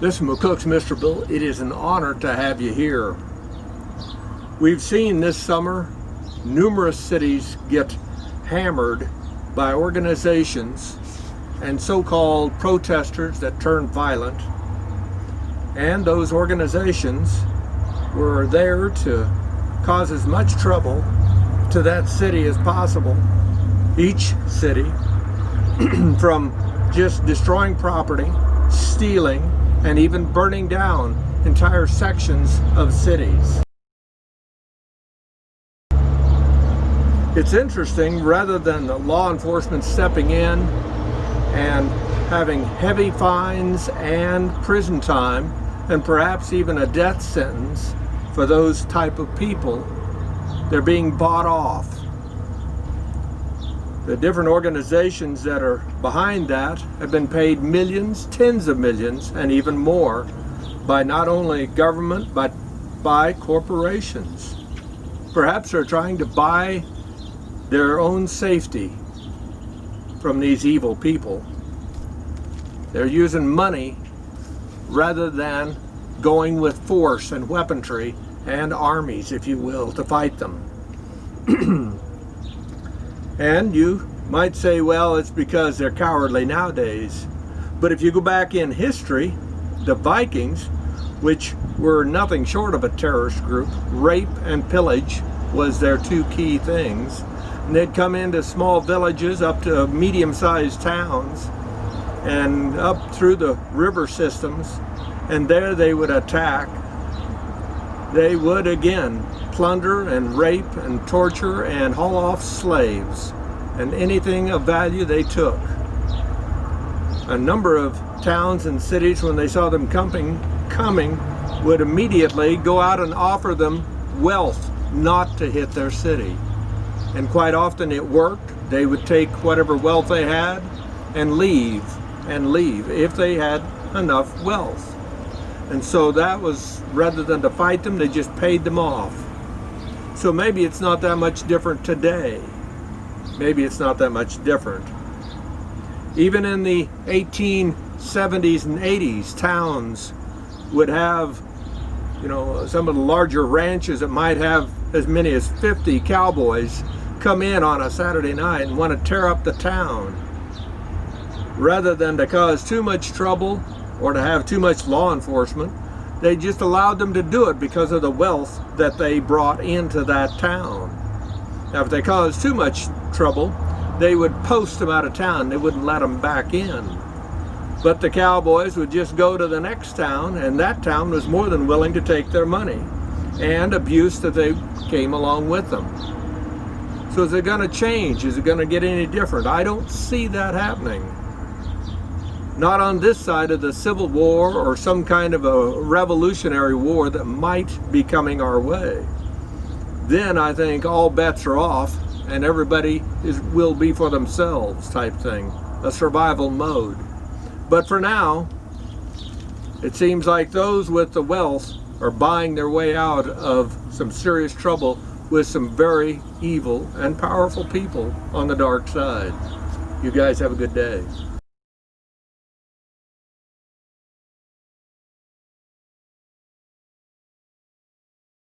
Listen, McCook's Mr. Bill, it is an honor to have you here. We've seen this summer numerous cities get hammered by organizations and so-called protesters that turn violent. And those organizations were there to cause as much trouble to that city as possible. Each city, from just destroying property, stealing, and even burning down entire sections of cities. It's interesting, rather than the law enforcement stepping in and having heavy fines and prison time, and perhaps even a death sentence for those type of people, they're being bought off. The different organizations that are behind that have been paid millions, tens of millions, and even more by not only government, but by corporations. Perhaps they're trying to buy their own safety from these evil people. They're using money rather than going with force and weaponry and armies, if you will, to fight them. And you might say, well, it's because they're cowardly nowadays. But if you go back in history, the Vikings, which were nothing short of a terrorist group, rape and pillage was their two key things. And they'd come into small villages up to medium-sized towns and up through the river systems, and there they would attack. They would again plunder and rape and torture and haul off slaves and anything of value they took. A number of towns and cities, when they saw them coming, would immediately go out and offer them wealth not to hit their city. And quite often it worked. They would take whatever wealth they had and leave if they had enough wealth. And so that was, rather than to fight them, they just paid them off. So maybe it's not that much different today. Maybe it's not that much different. Even in the 1870s and 80s, towns would have, some of the larger ranches that might have as many as 50 cowboys come in on a Saturday night and want to tear up the town. Rather than to cause too much trouble or to have too much law enforcement, they just allowed them to do it because of the wealth that they brought into that town. Now, if they caused too much trouble, they would post them out of town. They wouldn't let them back in. But the cowboys would just go to the next town, and that town was more than willing to take their money and abuse that they came along with them. So is it going to change? Is it going to get any different? I don't see that happening. Not on this side of the Civil War or some kind of a revolutionary war that might be coming our way. Then I think all bets are off and everybody will be for themselves type thing, a survival mode. But for now, it seems like those with the wealth are buying their way out of some serious trouble with some very evil and powerful people on the dark side. You guys have a good day.